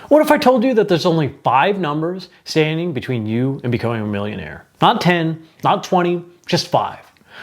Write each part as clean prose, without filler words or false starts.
What if I told you that there's only 5 numbers standing between you and becoming a millionaire? Not 10, not 20, just 5.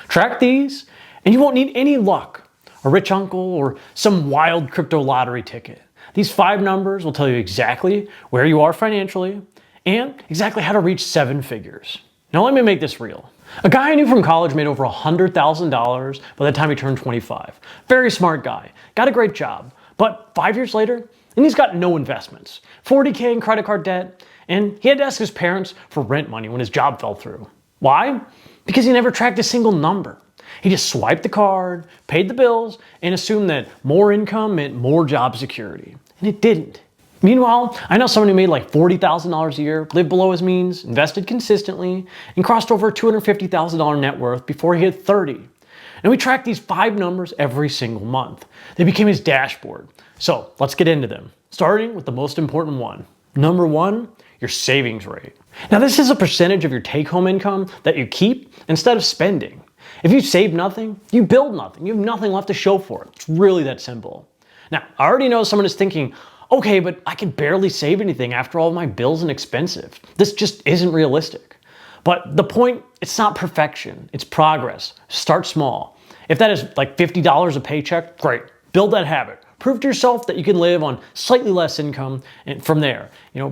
Track these and you won't need any luck, a rich uncle, or some wild crypto lottery ticket. These 5 numbers will tell you exactly where you are financially and exactly how to reach 7 figures. Now let me make this real. A guy I knew from college made over $100,000 by the time he turned 25. Very smart guy, got a great job, but 5 years later, and he's got no investments, $40K in credit card debt, and he had to ask his parents for rent money when his job fell through. Why? Because he never tracked a single number. He just swiped the card, paid the bills, and assumed that more income meant more job security. And it didn't. Meanwhile, I know someone who made like $40,000 a year, lived below his means, invested consistently, and crossed over $250,000 net worth before he hit 30. And we tracked these 5 numbers every single month. They became his dashboard. So let's get into them, starting with the most important one. Number 1, your savings rate. Now this is a percentage of your take-home income that you keep instead of spending. If you save nothing, you build nothing. You have nothing left to show for it. It's really that simple. Now, I already know someone is thinking, okay, but I can barely save anything after all of my bills and expenses. This just isn't realistic. But the point, it's not perfection, it's progress. Start small. If that is like $50 a paycheck, great. Build that habit. Prove to yourself that you can live on slightly less income, and from there,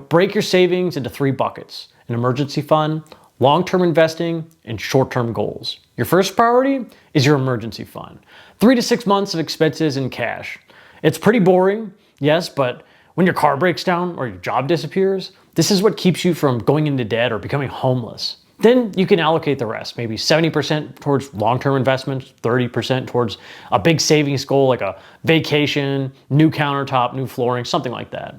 break your savings into 3 buckets: an emergency fund, long-term investing, and short-term goals. Your first priority is your emergency fund. 3 to 6 months of expenses in cash. It's pretty boring, yes, but when your car breaks down or your job disappears, this is what keeps you from going into debt or becoming homeless. Then you can allocate the rest, maybe 70% towards long-term investments, 30% towards a big savings goal like a vacation, new countertop, new flooring, something like that.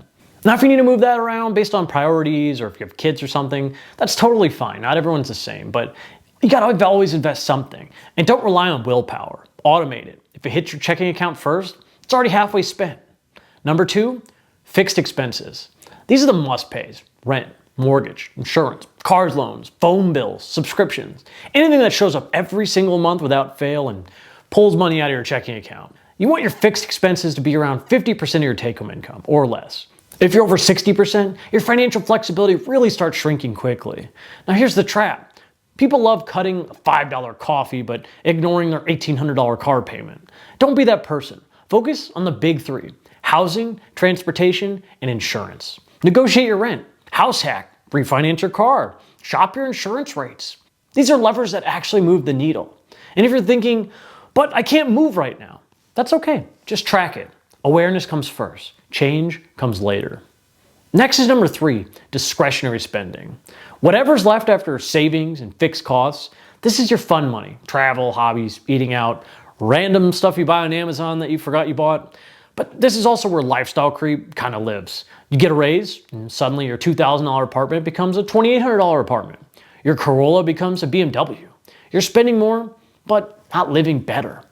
Now, if you need to move that around based on priorities or if you have kids or something, that's totally fine. Not everyone's the same, but you gotta always invest something. And don't rely on willpower. Automate it. If it hits your checking account first, it's already halfway spent. Number 2, fixed expenses. These are the must-pays: rent, mortgage, insurance, cars loans, phone bills, subscriptions, anything that shows up every single month without fail and pulls money out of your checking account. You want your fixed expenses to be around 50% of your take-home income or less. If you're over 60%, your financial flexibility really starts shrinking quickly. Now here's the trap. People love cutting a $5 coffee but ignoring their $1,800 car payment. Don't be that person. Focus on the big 3: housing, transportation, and insurance. Negotiate your rent. House hack, refinance your car, shop your insurance rates. These are levers that actually move the needle. And if you're thinking, but I can't move right now, that's okay. Just track it. Awareness comes first. Change comes later. Next is number 3, discretionary spending. Whatever's left after savings and fixed costs, this is your fun money. Travel, hobbies, eating out, random stuff you buy on Amazon that you forgot you bought. But this is also where lifestyle creep kind of lives. You get a raise, and suddenly your $2,000 apartment becomes a $2,800 apartment. Your Corolla becomes a BMW. You're spending more, but not living better.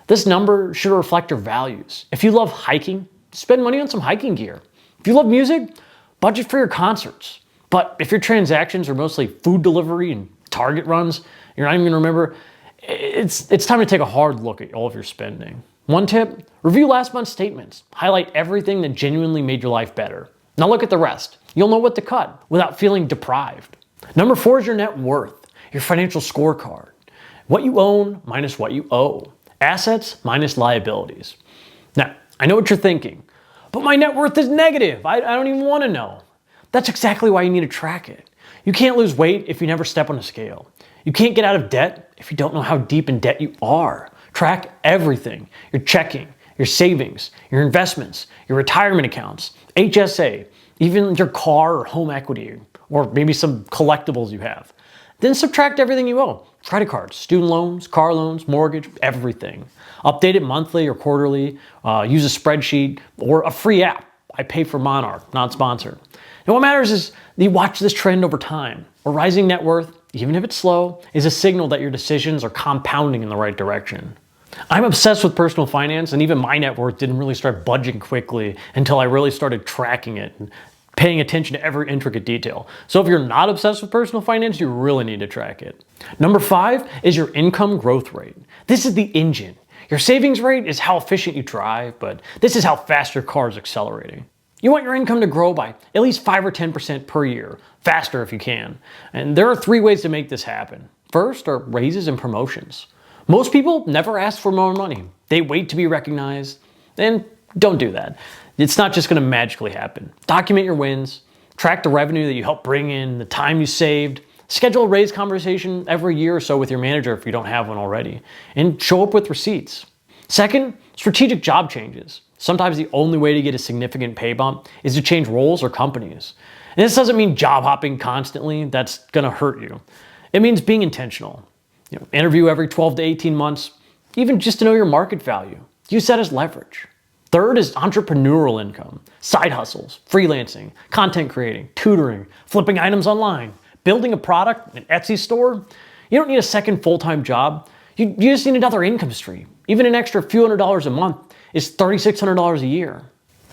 This number should reflect your values. If you love hiking, spend money on some hiking gear. If you love music, budget for your concerts. But if your transactions are mostly food delivery and Target runs, you're not even gonna remember, it's time to take a hard look at all of your spending. One tip, review last month's statements. Highlight everything that genuinely made your life better. Now look at the rest. You'll know what to cut without feeling deprived. Number 4 is your net worth, your financial scorecard. What you own minus what you owe. Assets minus liabilities. Now, I know what you're thinking, but my net worth is negative. I don't even want to know. That's exactly why you need to track it. You can't lose weight if you never step on a scale. You can't get out of debt if you don't know how deep in debt you are. Track everything: your checking, your savings, your investments, your retirement accounts, HSA, even your car or home equity, or maybe some collectibles you have. Then subtract everything you owe: credit cards, student loans, car loans, mortgage, everything. Update it monthly or quarterly, use a spreadsheet or a free app. I pay for Monarch, not sponsored. And what matters is that you watch this trend over time. A rising net worth, even if it's slow, is a signal that your decisions are compounding in the right direction. I'm obsessed with personal finance, and even my net worth didn't really start budging quickly until I really started tracking it and paying attention to every intricate detail. So if you're not obsessed with personal finance, you really need to track it. Number 5 is your income growth rate. This is the engine. Your savings rate is how efficient you drive, but this is how fast your car is accelerating. You want your income to grow by at least 5 or 10% per year, faster if you can. And there are 3 ways to make this happen. First are raises and promotions. Most people never ask for more money. They wait to be recognized. And don't do that. It's not just going to magically happen. Document your wins, track the revenue that you helped bring in, the time you saved, schedule a raise conversation every year or so with your manager if you don't have one already, and show up with receipts. Second, strategic job changes. Sometimes the only way to get a significant pay bump is to change roles or companies. And this doesn't mean job hopping constantly. That's going to hurt you. It means being intentional. Interview every 12 to 18 months, even just to know your market value. Use that as leverage. Third is entrepreneurial income, side hustles, freelancing, content creating, tutoring, flipping items online, building a product, an Etsy store. You don't need a second full-time job. You just need another income stream. Even an extra few $100s a month is $3,600 a year.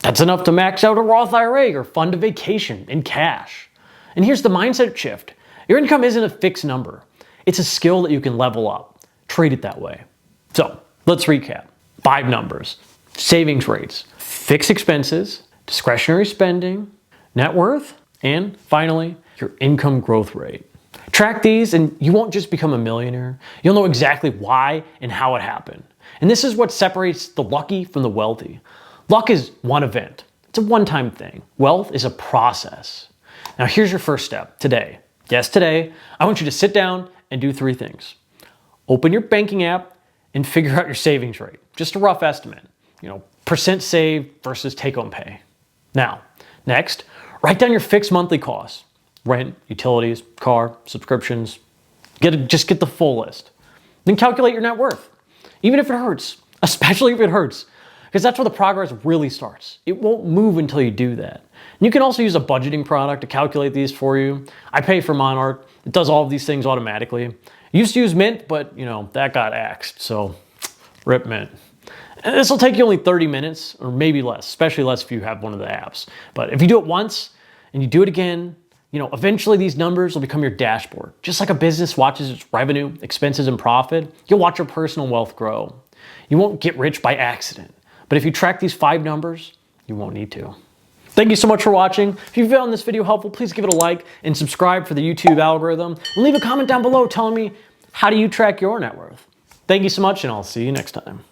That's enough to max out a Roth IRA or fund a vacation in cash. And here's the mindset shift. Your income isn't a fixed number. It's a skill that you can level up. Treat it that way. So let's recap. 5 numbers: savings rates, fixed expenses, discretionary spending, net worth, and finally, your income growth rate. Track these and you won't just become a millionaire. You'll know exactly why and how it happened. And this is what separates the lucky from the wealthy. Luck is one event. It's a one-time thing. Wealth is a process. Now here's your first step today. Yes, today, I want you to sit down and do 3 things. Open your banking app and figure out your savings rate. Just a rough estimate. Percent saved versus take-home pay. Now, next, write down your fixed monthly costs. Rent, utilities, car, subscriptions. Just get the full list. Then calculate your net worth. Even if it hurts, especially if it hurts, because that's where the progress really starts. It won't move until you do that. And you can also use a budgeting product to calculate these for you. I pay for Monarch. It does all of these things automatically. I used to use Mint, but that got axed, so rip Mint. And this will take you only 30 minutes or maybe less, especially less if you have one of the apps. But if you do it once and you do it again, eventually these numbers will become your dashboard. Just like a business watches its revenue, expenses, and profit, you'll watch your personal wealth grow. You won't get rich by accident. But if you track these 5 numbers, you won't need to. Thank you so much for watching. If you found this video helpful, please give it a like and subscribe for the YouTube algorithm. And leave a comment down below telling me, how do you track your net worth? Thank you so much, and I'll see you next time.